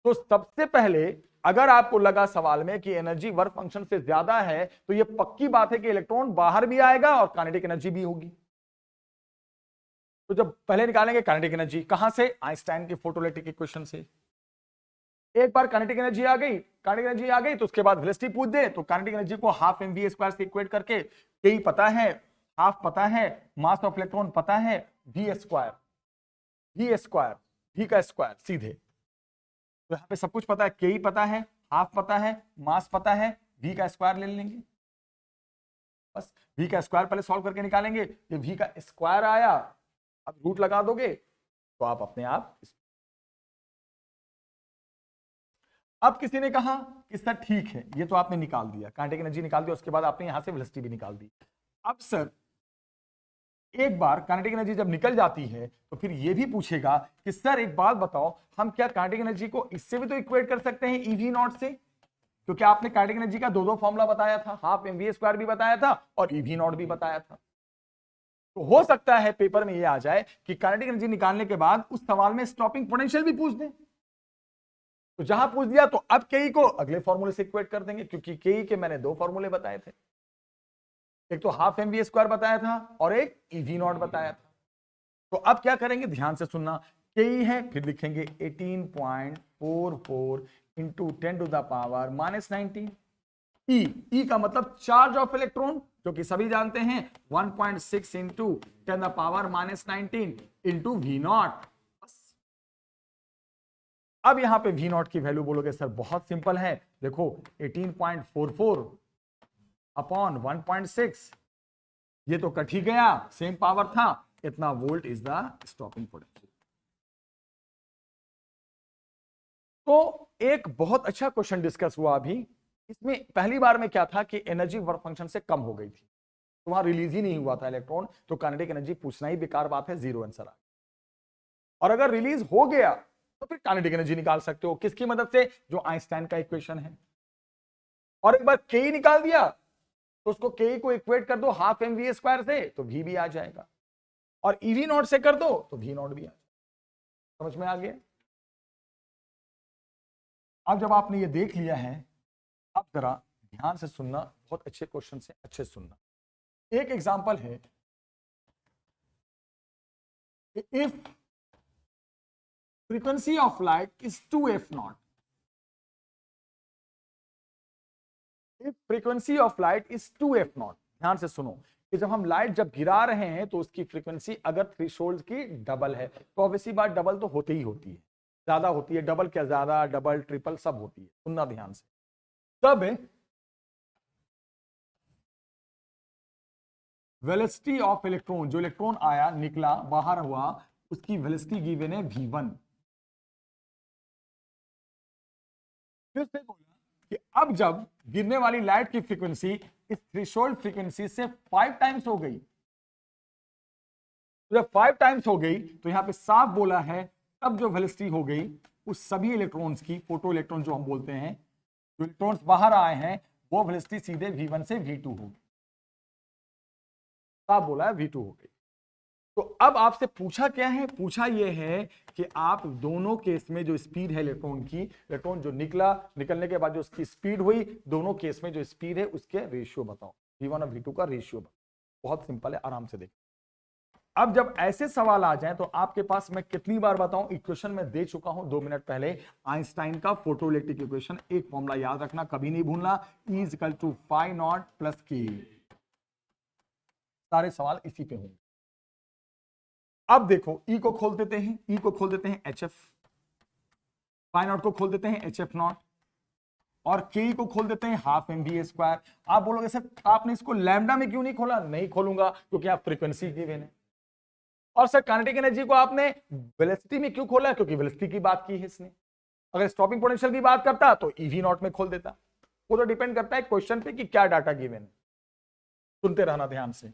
[SPEAKER 1] तो सबसे पहले अगर आपको लगा सवाल में कि एनर्जी वर्क फंक्शन से ज्यादा है, तो ये पक्की बात है कि इलेक्ट्रॉन बाहर भी आएगा और काइनेटिक एनर्जी भी होगी। तो जब पहले निकालेंगे काइनेटिक एनर्जी कहां से, आइंस्टाइन के फोटोइलेक्ट्रिक इक्वेशन से। एक बार काइनेटिक एनर्जी आ गई, काइनेटिक एनर्जी आ गई तो उसके बाद वेलोसिटी पूछ दे, तो काइनेटिक एनर्जी को हाफ mv स्क्वायर से इक्वेट करके, यही पता है, हाफ पता है, मास ऑफ इलेक्ट्रॉन पता है, v स्क्वायर v का स्क्वायर सीधे, तो यहां पे सब कुछ पता है, के पता है, हाफ पता है, मास पता है, v का स्क्वायर ले लेंगे, बस v का स्क्वायर पहले सॉल्व करके निकालेंगे, ये v का स्क्वायर आया, अब रूट लगा दोगे तो आप अपने आप। अब किसी ने कहा कि सर ठीक है, ये तो आपने निकाल दिया, काइनेटिक एनर्जी निकाल दिया, उसके बाद आपने यहां से वेलोसिटी भी निकाल दी। अब सर एक बार काइनेटिक एनर्जी जब निकल जाती है तो फिर ये भी पूछेगा कि सर एक बात बताओ, हम क्या काइनेटिक एनर्जी को इससे भी तो इक्वेट कर सकते हैं ईवी नॉट से, क्योंकि आपने काइनेटिक एनर्जी का दो फॉर्मूला बताया था, हाफ mv स्क्वायर भी बताया था और ईवी नॉट भी बताया था। तो हो सकता है पेपर में ये आ जाए कि काइनेटिक एनर्जी निकालने के बाद उस सवाल में स्टॉपिंग पोटेंशियल भी पूछ दें, तो जहां पूछ दिया तो अब के को अगले फॉर्मूले से इक्वेट कर देंगे, क्योंकि के मैंने दो फॉर्मूले बताए थे, एक तो हाफ mv स्क्वायर बताया था और एक ईवी नॉट बताया था। तो अब क्या करेंगे, ध्यान से सुनना, के है फिर लिखेंगे 18.44 इंटू 10 टू द पावर -19, ई का मतलब चार्ज ऑफ इलेक्ट्रॉन, जो कि सभी जानते हैं 1.6 into 10 the power -19 into v naught. अब यहां पे वी नॉट की वैल्यू बोलोगे सर बहुत सिंपल है, देखो 18.44 अपॉन 1.6, ये तो कट ही गया, सेम पावर था, इतना volt is the stopping potential. तो एक बहुत अच्छा क्वेश्चन डिस्कस हुआ अभी, इसमें पहली बार में क्या था कि एनर्जी वर्क फंक्शन से कम हो गई थी, तो वहां रिलीज ही नहीं हुआ था इलेक्ट्रॉन, तो काइनेटिक एनर्जी पूछना ही बेकार बात है, जीरो आंसर आ। और अगर रिलीज हो गया तो फिर काइनेटिक एनर्जी निकाल सकते हो किसकी मदद से, जो आइंस्टाइन का इक्वेशन है। और एक बार के निकाल दिया तो उसको के को इक्वेट कर दो हाफ एम वी स्क्वायर से, तो वी भी आ जाएगा, और ईवी नॉट से कर दो तो वी नॉट भी आ जाएगा। समझ में आ गया। अब जब आपने ये देख लिया है, अब जरा ध्यान से सुनना, बहुत अच्छे क्वेश्चन से अच्छे से सुनना। एक एग्जांपल है, if frequency of light is 2f0, if frequency of light is 2f0, ध्यान से सुनो कि जब हम लाइट जब गिरा रहे हैं तो उसकी फ्रीक्वेंसी अगर थ्रेशोल्ड की डबल है, तो ऑब्वियसली बात डबल तो होती ही होती है, ज्यादा होती है, डबल क्या ज्यादा, डबल ट्रिपल सब होती है, सुनना ध्यान से। तब वेलोसिटी ऑफ इलेक्ट्रॉन, जो इलेक्ट्रॉन आया निकला बाहर हुआ, उसकी वेलोसिटी गिवन है v1। फिर से बोला कि अब जब गिरने वाली लाइट की फ्रीक्वेंसी इस थ्रेशोल्ड फ्रीक्वेंसी से 5 टाइम्स हो गई, तो जब 5 टाइम्स हो गई तो यहां पे साफ बोला है तब जो वेलोसिटी हो गई उस सभी इलेक्ट्रॉन्स की, फोटो इलेक्ट्रॉन जो हम बोलते हैं, जो इलेक्ट्रॉन्स बाहर आए हैं, वो वेलोसिटी सीधे v1 से v2 होगी, साफ बोला है v2 हो गई। तो अब आपसे पूछा क्या है, पूछा यह है कि आप दोनों केस में जो स्पीड है इलेक्ट्रॉन की, इलेक्ट्रॉन जो निकला, निकलने के बाद जो उसकी स्पीड हुई, दोनों केस में जो स्पीड है उसके रेशियो बताओ, v1 और v2 का रेशियो बताओ। बहुत सिंपल है, आराम से देखो। अब जब ऐसे सवाल आ जाए तो आपके पास, मैं कितनी बार बताऊं, इक्वेशन में दे चुका हूं 2 मिनट पहले, आइंस्टाइन का फोटोइलेक्ट्रिक इक्वेशन, एक फॉर्मूला याद रखना, कभी नहीं भूलना, E = phi not plus k। सारे सवाल इसी पे होंगे। अब देखो E को खोल देते हैं, E को खोल देते हैं HF, phi नॉट को खोल देते हैं HF नॉट, और K को खोल देते हैं हाफ mv स्क्वायर। आप बोलोगे सर आपने इसको लैम्डा में क्यों नहीं खोला, नहीं खोलूंगा क्योंकि आप फ्रीक्वेंसी गिवन है। और सर काइनेटिक एनर्जी को आपने वेलोसिटी में क्यों खोला, क्योंकि वेलोसिटी की बात की है इसने। अगर स्टॉपिंग पोटेंशियल की बात करता तो ईवी नॉट में खोल देता। वो तो डिपेंड करता है क्वेश्चन पे कि क्या डाटा गिवन है। सुनते रहना ध्यान से।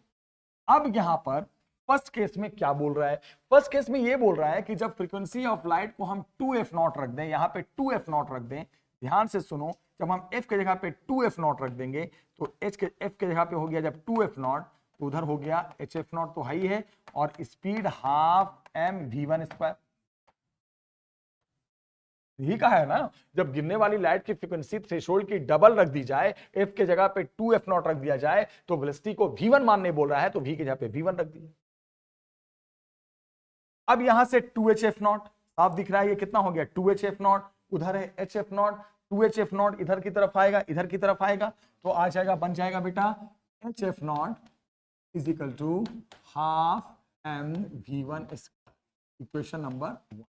[SPEAKER 1] अब यहां पर फर्स्ट केस में क्या बोल रहा है, फर्स्ट केस में ये बोल रहा है कि जब फ्रीक्वेंसी ऑफ लाइट को हम 2f0 रख दें, यहां पे 2f0 रख दें, ध्यान से सुनो, जब हम f के जगह पे 2f0 रख देंगे तो f के जगह पे हो गया जब 2f0, तो उधर हो गया hf0 तो हाई है, और स्पीड हाफ mv1 स्क्वायर। यही कहा है ना, जब गिरने वाली लाइट की फ्रीक्वेंसी थ्रेशोल्ड की डबल रख दी जाए, f के जगह पे 2f0 रख दिया जाए, तो वेलोसिटी को v1 मानने बोल रहा है, तो v की जगह पे v1 रख दिया। अब यहां से 2hf0 साफ दिख रहा है, ये कितना हो गया 2hf0, उधर है hf0, 2hf0 इधर की तरफ आएगा, इधर की तरफ आएगा, तो आ जाएगा, बन जाएगा बेटा hf0 = half mv1 equation number 1।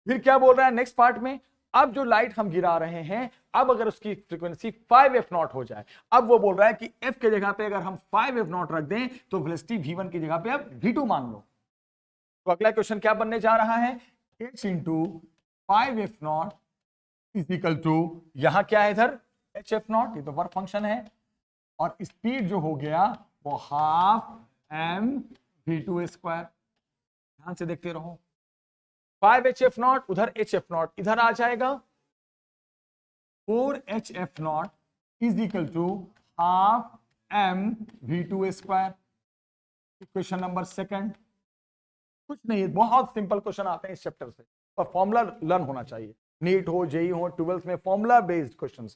[SPEAKER 1] फिर क्या बोल रहा है नेक्स्ट पार्ट में, अब जो लाइट हम गिरा रहे हैं, अब अगर उसकी फ्रीक्वेंसी 5f0 हो जाए, अब वो बोल रहा है कि f के जगह पे अगर हम 5f0 रख दें तो वेलोसिटी v1 की जगह पे अब v2 मान लो। तो अगला क्वेश्चन क्या बनने जा रहा है, h × 5f0 = यहां क्या है इधर hf0, ये तो वर्क फंक्शन है, और स्पीड जो हो गया वो हाफ mv2 स्क्वायर। ध्यान से देखते रहो, 5hf0 उधर hf0 इधर आ जाएगा, 4hf0 = half mv2 square. Equation number 2। कुछ नहीं, बहुत सिंपल क्वेश्चन आते हैं इस चैप्टर से, और फॉर्मूला लर्न होना चाहिए, नीट हो, जेई हो, 12th में फॉर्मूला बेस्ड क्वेश्चन है।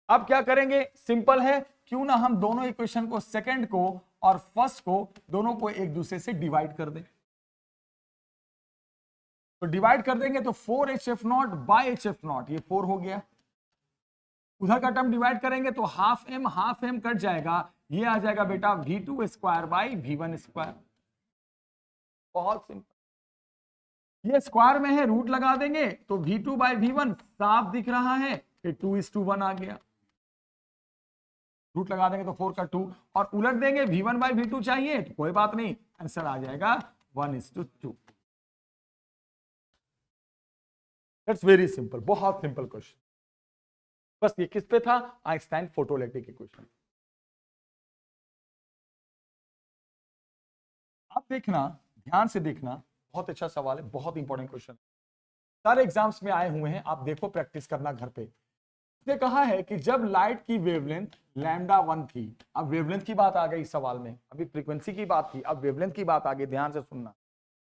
[SPEAKER 1] अब क्या करेंगे, सिंपल है, क्यों ना हम दोनों इक्वेशन को, सेकंड को और फर्स्ट को, दोनों को एक दूसरे से डिवाइड कर दें। तो डिवाइड कर देंगे तो 4hf0 बाय hf0, ये 4 हो गया। उधर का टर्म डिवाइड करेंगे तो हाफ m कट जाएगा, ये आ जाएगा बेटा v2 square by v1 square. बहुत सिंपल, ये स्क्वायर में है, रूट लगा देंगे तो v2 बाई v1 साफ दिख रहा है कि 2:1 आ गया। रूट लगा देंगे तो 4 का 2, और उलट देंगे v1 बाई v2 चाहिए तो कोई बात नहीं, आंसर आ जाएगा 1:2। दैट्स वेरी सिंपल, बहुत सिंपल क्वेश्चन। बस ये किस पे था, आइंस्टाइन फोटोइलेक्ट्रिक इक्वेशन। अब देखना ध्यान से देखना, बहुत अच्छा सवाल है, बहुत इंपॉर्टेंट क्वेश्चन, सारे एग्जाम्स में आए हुए हैं, आप देखो, प्रैक्टिस करना घर पे। इसने कहा है कि जब लाइट की वेवलेंथ λ1 थी, अब वेवलेंथ की बात आ गई इस सवाल में, अभी फ्रीक्वेंसी की बात थी, अब वेवलेंथ की बात आ गई, ध्यान से सुनना।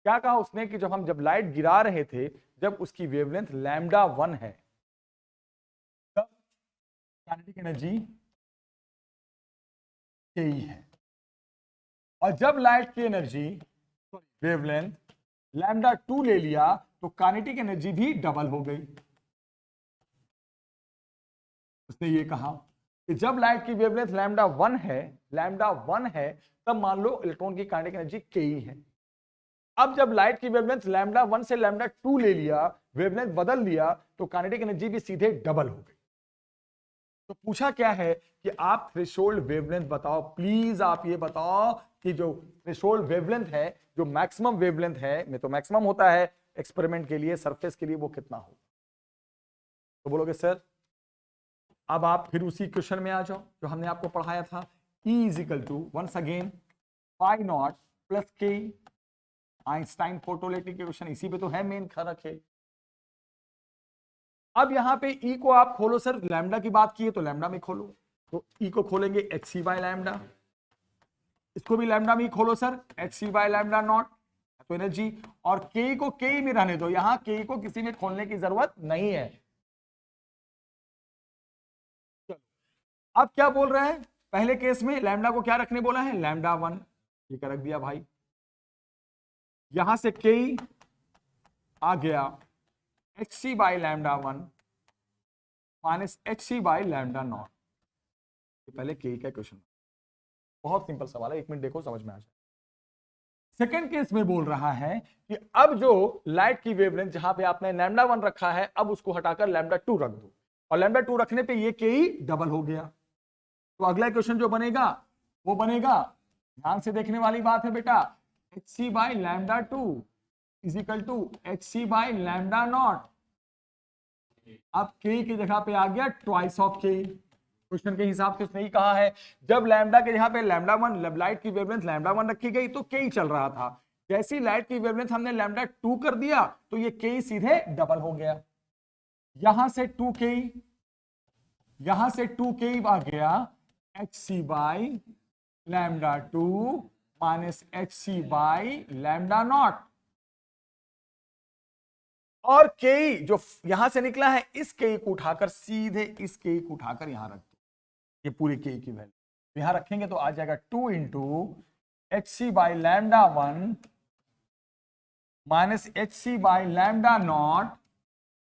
[SPEAKER 1] क्या कहा उसने कि जब लाइट गिरा रहे थे, जब उसकी वेवलेंथ λ1 है, तब काइनेटिक एनर्जी यही है, और जब लाइट की एनर्जी वेवलेंथ λ2 ले लिया तो काइनेटिक एनर्जी भी डबल हो गई। उसने ये कहा कि जब लाइट की वेवलेंथ λ1 है, तब मान लो इलेक्ट्रॉन की काइनेटिक एनर्जी ke है। अब जब लाइट की वेवलेंथ λ1 से λ2 ले लिया, वेवलेंथ बदल लिया, तो काइनेटिक एनर्जी भी सीधे डबल हो गई। तो पूछा क्या है कि आप थ्रेशोल्ड वेवलेंथ बताओ, प्लीज आप ये बताओ कि जो थ्रेशोल्ड वेवलेंथ है, जो मैक्सिमम वेवलेंथ है, में तो मैक्सिमम होता है एक्सपेरिमेंट के लिए, सरफेस के लिए, वो कितना हो। तो बोलोगे सर, अब आप फिर उसी क्वेश्चन में आ जाओ जो हमने आपको पढ़ाया था, E is equal to once again phi naught plus K, Einstein photoelectric question, इसी पे तो है मेन खरक है। अब यहां पे E को आप खोलो, सर लैम्डा की बात की है तो लैम्डा में खोलो, तो E को खोलेंगे hc बाय लैम्डा, इसको भी लैम्डा में ही खोलो sir, hc by lambda not, तो एनर्जी, और के को के में रहने दो, यहां के को किसी में खोलने की जरूरत नहीं है। अब क्या बोल रहा है, पहले केस में लैम्डा को क्या रखने बोला है, λ1, ठीक है रख दिया भाई, यहां से के आ गया hc by λ1 minus hc by lambda naught, पहले के का क्वेश्चन, बहुत सिंपल सवाल है, एक मिनट देखो समझ में आ जाए। सेकेंड केस में बोल रहा है कि अब जो लाइट की वेवलेंथ जहां पे आपने λ1 रखा है, अब उसको हटाकर λ2 रख दो, और λ2 रखने पे ये के डबल हो गया, तो अगला क्वेश्चन जो बनेगा वो बनेगा, ध्यान से देखने वाली बात है बेटा, hc by λ2 is equal to hc by lambda naught. अब के की जगह पे आ गया ट्वाइस ऑफ के, क्वेश्चन के हिसाब से उसने ही कहा है, जब लैम्डा के जहां पे λ1, लाइट की वेवलेंथ λ1 रखी गई तो के चल रहा था, जैसी लाइट की वेवलेंथ हमने λ2 कर दिया तो ये के सीधे डबल हो गया, यहां से 2k, यहां से 2k आ गया hc by λ2 minus hc by lambda naught, और के जो यहां से निकला है, इस के को उठाकर सीधे इस के को उठाकर यहां रख दो, ये पूरी के की वैल्यू यहां रखेंगे तो आ जाएगा 2 into hc by λ1 minus hc by lambda naught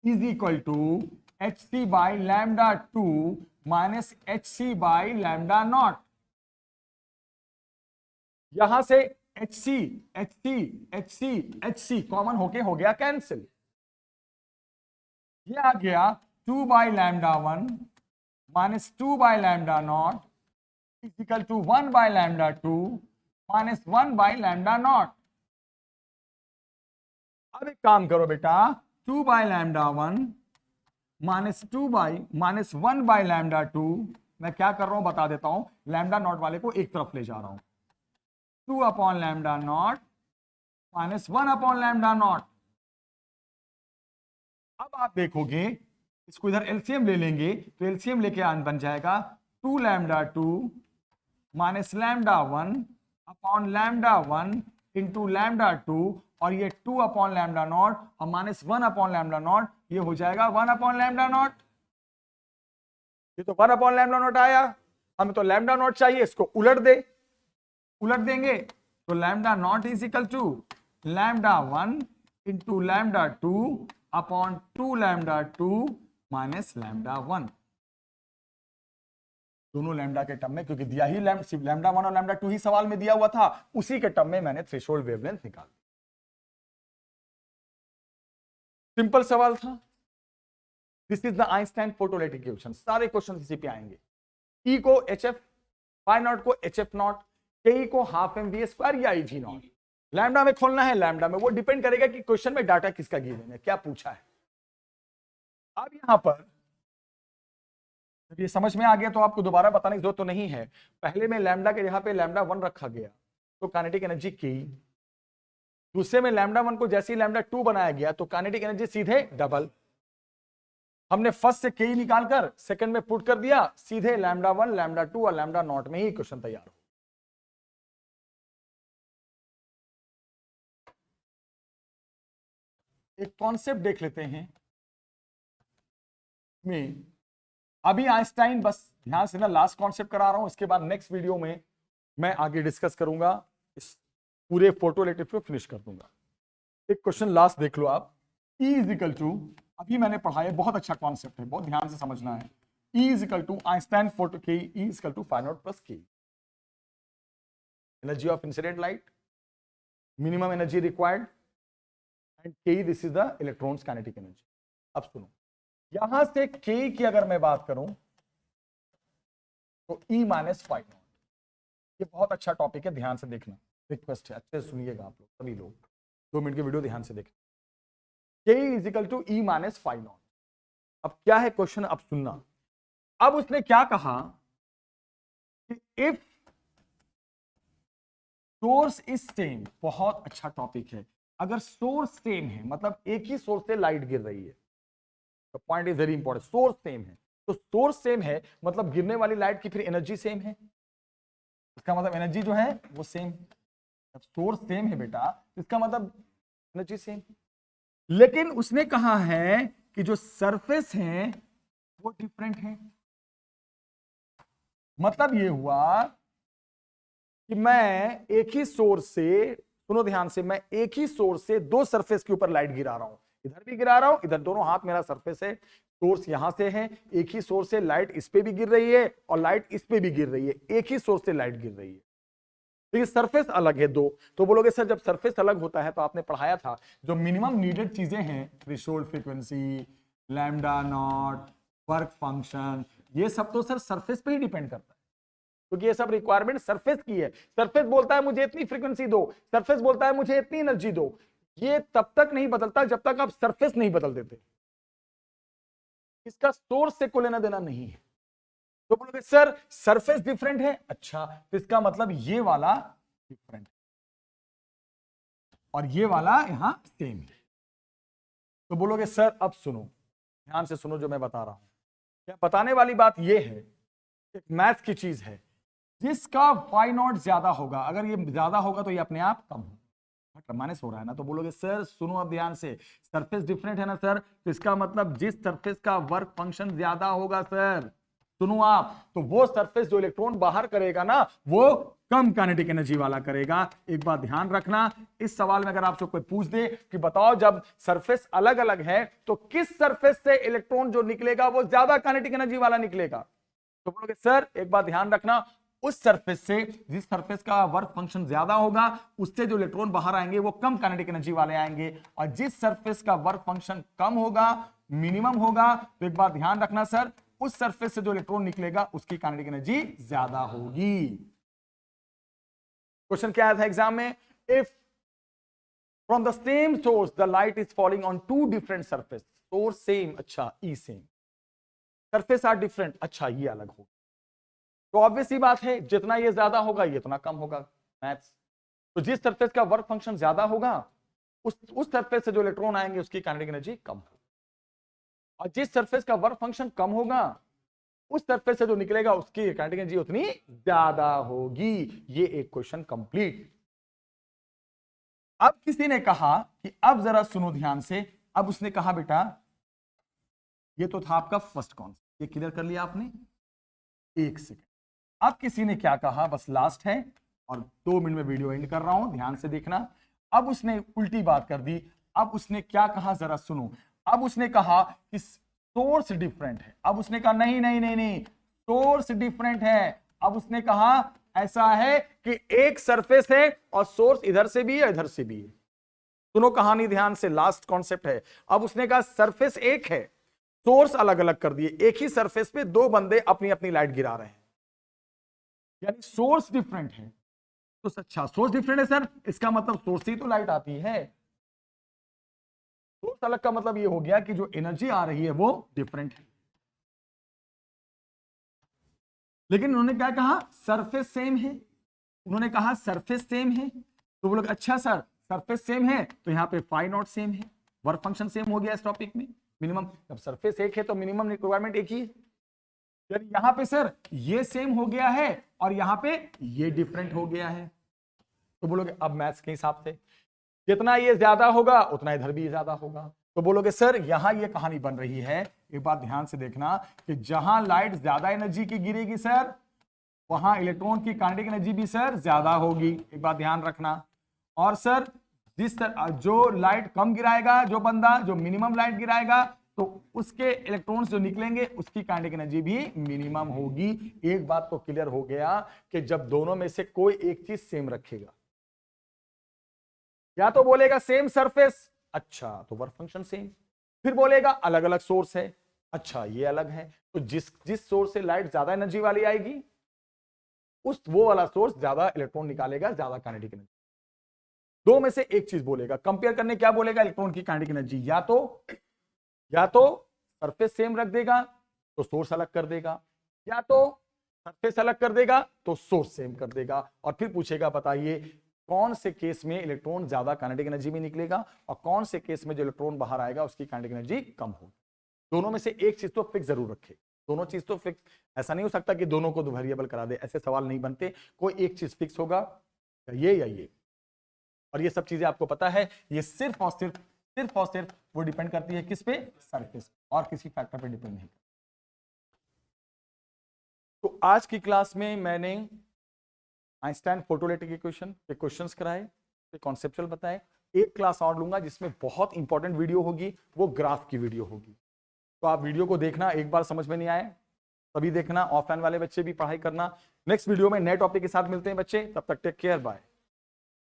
[SPEAKER 1] is equal to hc by λ2 minus hc by lambda naught. यहां से hc कॉमन होके हो गया कैंसिल, ये आ गया 2 by λ1 minus 2 by lambda naught equal to 1 by λ2 minus 1 by lambda naught. अब एक काम करो बेटा, 2 बाय λ1 माइनस 1 बाय λ2, मैं क्या कर रहा हूं बता देता हूं, लैम्डा नॉट वाले को एक तरफ ले जा रहा हूं, 2 upon lambda naught minus 1 upon lambda naught. अब आप देखोगे इसको इधर एलसीएम ले लेंगे तो एलसीएम लेके बन जाएगा 2 λ2 माइनस λ1 अपॉन λ1 इंटू λ2, और ये 2 अपॉन लैम्डा नॉट और माइनस 1 अपॉन लैम्डा नॉट, ये हो जाएगा 1 अपॉन लैम्डा नॉट, ये तो 1 अपॉन लैम्डा नॉट आया, हमें तो लैम्डा नॉट चाहिए, इसको उलट देंगे तो lambda naught is equal to λ1 into λ2 upon 2 λ2 minus λ1, दोनों लैम्डा के टर्म में, क्योंकि दिया ही सिर्फ λ1 और λ2 ही सवाल में दिया हुआ था, उसी के टर्म में मैंने थ्रेशोल्ड वेवलेंथ निकाल, सिंपल सवाल था। This is the Einstein photoelectric question, सारे क्वेश्चन इसी पे आएंगे। E को HF, पाई नॉट को HF नॉट, के को हाफ mv स्क्वायर या IG नॉट, लैम्डा में खोलना है लैम्डा में, वो डिपेंड करेगा कि क्वेश्चन में डाटा किसका गिवन है, क्या पूछा है। अब यहां पर ये समझ में आ गया तो आपको दोबारा बताने की जरूरत तो नहीं है, पहले में लैम्डा के जहां पे λ1 रखा गया तो काइनेटिक एनर्जी के, दूसरे में लैम्डा 1 को जैसे ही लैम्डा 2 बनाया गया तो काइनेटिक एनर्जी सीधे डबल। हमने फर्स्ट से के निकालकर सेकंड में पुट कर दिया, सीधे लैम्डा 1, लैम्डा 2 और लैम्डा नॉट में ही क्वेश्चन तैयार हो। एक कॉन्सेप्ट देख लेते हैं में, अभी आइंस्टाइन बस ध्यान से ना लास्ट कॉन्सेप्ट करा रहा हूं, इसके बाद नेक्स्ट वीडियो में मैं आगे डिस्कस करूंगा, इस पूरे फोटोइलेक्ट्रिक को फिनिश कर दूंगा। एक क्वेश्चन लास्ट देख लो आप, E इज इक्वल टू, अभी मैंने पढ़ाया, बहुत अच्छा कॉन्सेप्ट है, बहुत ध्यान से समझना है। E is equal to Einstein photo K, E is equal to phi naught plus K, energy of incident light, minimum energy required, and K this is the electron's kinetic energy. अब सुनो, यहां से के की अगर मैं बात करूं तो E माइनस फाइ नॉट, ये बहुत अच्छा टॉपिक है, ध्यान से देखना, रिक्वेस्ट है, अच्छे से सुनिएगा आप लोग, सभी लोग 2 मिनट की वीडियो ध्यान से देखें। K is equal to E minus phi naught. अब क्या है क्वेश्चन, अब सुनना। अब उसने क्या कहा कि इफ सोर्स इज सेम, बहुत अच्छा टॉपिक है, अगर सोर्स सेम है मतलब एक ही सोर्स से लाइट गिर रही है, तो point is very important, source same है, तो सोर्स सेम है मतलब गिरने वाली लाइट की फिर एनर्जी सेम है, इसका मतलब एनर्जी जो है वो सेम है। जब सोर्स सेम है बेटा, इसका मतलब एनर्जी सेम। लेकिन उसने कहा है कि जो सरफेस है वो डिफरेंट है। मतलब ये हुआ कि मैं एक ही सोर्स से, सुनो ध्यान से, मैं एक ही सोर्स से 2 सरफेस के ऊपर लाइट गिरा रहा हूं, इधर भी गिरा रहा हूं, इधर दोनों हाथ मेरा सरफेस है, सोर्स यहां से है, एक ही सोर्स से लाइट इस पे भी गिर रही है और लाइट इस पे भी गिर रही है, एक ही सोर्स से लाइट गिर रही है, लेकिन सरफेस अलग है 2। तो बोलोगे सर जब सरफेस अलग होता है तो आपने पढ़ाया था जो मिनिमम नीडेड चीजें हैं, threshold frequency, lambda naught, work function, ये सब तो सर सरफेस पे ही डिपेंड करता है, क्योंकि ये सब रिक्वायरमेंट सरफेस की है। सरफेस बोलता है मुझे इतनी फ्रीक्वेंसी दो, सरफेस बोलता है मुझे इतनी एनर्जी दो, ये तब तक नहीं बदलता जब तक आप सरफेस नहीं बदल देते, इसका सोर्स से कोई लेना देना नहीं है। तो बोलोगे सर सरफेस डिफरेंट है, अच्छा तो इसका मतलब ये वाला डिफरेंट और ये वाला यहां सेम है। तो बोलोगे सर अब सुनो, ध्यान से सुनो जो मैं बता रहा हूं, क्या बताने वाली बात ये है, एक मैथ की चीज है, जिसका फाइ नॉट ज्यादा होगा, अगर ये ज्यादा होगा तो ये अपने आप कम होगा, माइनस हो रहा है ना। तो बोलोगे सर सुनो अब ध्यान से, सरफेस डिफरेंट है ना सर, तो इसका मतलब जिस सरफेस का वर्क फंक्शन ज्यादा होगा सर, सुनो आप, तो वो सरफेस जो इलेक्ट्रॉन बाहर करेगा ना वो कम काइनेटिक एनर्जी वाला करेगा। एक बात ध्यान रखना, इस सवाल में अगर आपसे कोई पूछ दे कि बताओ जब सरफेस अलग अलग है तो किस सरफेस से इलेक्ट्रॉन जो निकलेगा वो ज्यादा काइनेटिक एनर्जी वाला निकलेगा, तो बोलोगे सर एक बात ध्यान रखना, उस सरफेस से, जिस सरफेस का वर्क फंक्शन ज्यादा होगा उससे जो इलेक्ट्रॉन बाहर आएंगे वो कम काइनेटिक एनर्जी वाले आएंगे, और जिस सरफेस का वर्क फंक्शन कम होगा, मिनिमम होगा, तो एक बात ध्यान रखना सर, उस सरफेस से जो इलेक्ट्रॉन निकलेगा उसकी काइनेटिक एनर्जी ज्यादा होगी। क्वेश्चन क्या आया था एग्जाम में, if from the same source the light is falling on 2 different surface, source same, अच्छा ई सेम, सरफेस आर डिफरेंट, अच्छा ये अलग होगा, तो ऑब्वियस ही बात है जितना ये ज्यादा होगा ये उतना कम होगा मैथ्स। तो जिस सरफेस का वर्क फंक्शन ज्यादा होगा उस सरफेस से जो इलेक्ट्रॉन आएंगे उसकी काइनेटिक एनर्जी कम होगी, और जिस सरफेस का वर्क फंक्शन कम होगा उस सरफेस से जो निकलेगा उसकी काइनेटिक एनर्जी उतनी ज्यादा होगी। ये एक क्वेश्चन कंप्लीट। अब किसी ने कहा कि अब जरा सुनो ध्यान से, अब उसने कहा बेटा ये तो था आपका फर्स्ट कॉन्सेप्ट, ये क्लियर कर लिया आपने, एक सेकेंड। अब किसी ने क्या कहा, बस लास्ट है और 2 मिनट में वीडियो एंड कर रहा हूं, ध्यान से देखना। अब उसने उल्टी बात कर दी, अब उसने क्या कहा जरा सुनो, अब उसने कहा कि सोर्स डिफरेंट है, अब उसने कहा नहीं नहीं नहीं नहीं सोर्स डिफरेंट है, अब उसने कहा ऐसा है कि एक सरफेस है और सोर्स इधर से भी है इधर से भी है, सुनो कहानी ध्यान से, लास्ट कॉन्सेप्ट है। अब उसने कहा सरफेस एक है, सोर्स अलग अलग कर दिए, एक ही सरफेस पे 2 बंदे अपनी अपनी लाइट गिरा रहे हैं, यानी सोर्स डिफरेंट है। तो अच्छा सोर्स डिफरेंट है सर, इसका मतलब सोर्स ही तो लाइट आती है, सोर्स अलग का मतलब ये हो गया कि जो एनर्जी आ रही है वो डिफरेंट है। लेकिन उन्होंने क्या कहा, सरफेस सेम है, उन्होंने कहा सरफेस सेम है, तो वो लोग अच्छा सर सरफेस सेम है तो यहाँ पे फाई नॉट सेम है, वर्क फंक्शन सेम हो गया इस टॉपिक में। मिनिमम, जब सरफेस एक है तो मिनिमम रिक्वायरमेंट एक ही है। यानी यहाँ पे सर ये सेम हो गया है और यहाँ पे ये डिफरेंट हो गया है, तो बोलोगे अब मैथ्स के हिसाब से जितना ये ज्यादा होगा उतना इधर भी ज्यादा होगा, तो बोलोगे सर यहां ये कहानी बन रही है। एक बात ध्यान से देखना कि जहां लाइट ज्यादा एनर्जी की गिरेगी सर वहां इलेक्ट्रॉन की काइनेटिक एनर्जी भी सर ज्यादा होगी, एक बात ध्यान रखना। और सर जिस तरह जो लाइट कम गिराएगा जो बंदा, जो मिनिमम लाइट गिराएगा, तो उसके इलेक्ट्रॉन्स जो निकलेंगे उसकी काइनेटिक एनर्जी भी मिनिमम होगी। एक बात तो क्लियर हो गया कि जब दोनों में से कोई एक चीज सेम रखेगा, या तो बोलेगा सेम सरफेस, अच्छा तो वर्क फंक्शन सेम, फिर बोलेगा अलग अलग सोर्स है, अच्छा ये अलग है, तो जिस सोर्स से लाइट ज्यादा एनर्जी वाली आएगी वो वाला सोर्स ज्यादा इलेक्ट्रॉन निकालेगा, ज्यादा काइनेटिक एनर्जी। दो में से एक चीज बोलेगा, कंपेयर करने क्या बोलेगा, इलेक्ट्रॉन की काइनेटिक एनर्जी, या तो सरफेस सेम रख देगा तो सोर्स अलग कर देगा, या तो सरफेस अलग कर देगा तो सोर्स सेम कर देगा, और फिर पूछेगा बताइए कौन से केस में इलेक्ट्रॉन ज्यादा काइनेटिक एनर्जी में निकलेगा और कौन से केस में जो इलेक्ट्रॉन बाहर आएगा उसकी काइनेटिक एनर्जी कम होगी। दोनों में से एक चीज तो फिक्स जरूर रखे, दोनों चीज तो फिक्स, ऐसा नहीं हो सकता कि दोनों को वेरिएबल करा दे, ऐसे सवाल नहीं बनते। कोई एक चीज फिक्स होगा, या ये, और ये सब चीजें आपको पता है, ये सिर्फ और सिर्फ वो डिपेंड करती है किस पे, सरफेस, और किसी फैक्टर पे डिपेंड नहीं। तो आज की क्लास में मैंने आइंस्टाइन फोटोइलेक्ट्रिक इक्वेशन के क्वेश्चंस कराए, कॉन्सेप्चुअल बताए। एक क्लास और लूंगा जिसमें बहुत इंपॉर्टेंट वीडियो होगी, वो ग्राफ की वीडियो होगी, तो आप वीडियो को देखना, एक बार समझ में नहीं आए तभी देखना, ऑफलाइन वाले बच्चे भी पढ़ाई करना। नेक्स्ट वीडियो में नए टॉपिक के साथ मिलते हैं बच्चे, तब तक टेक केयर, बाय।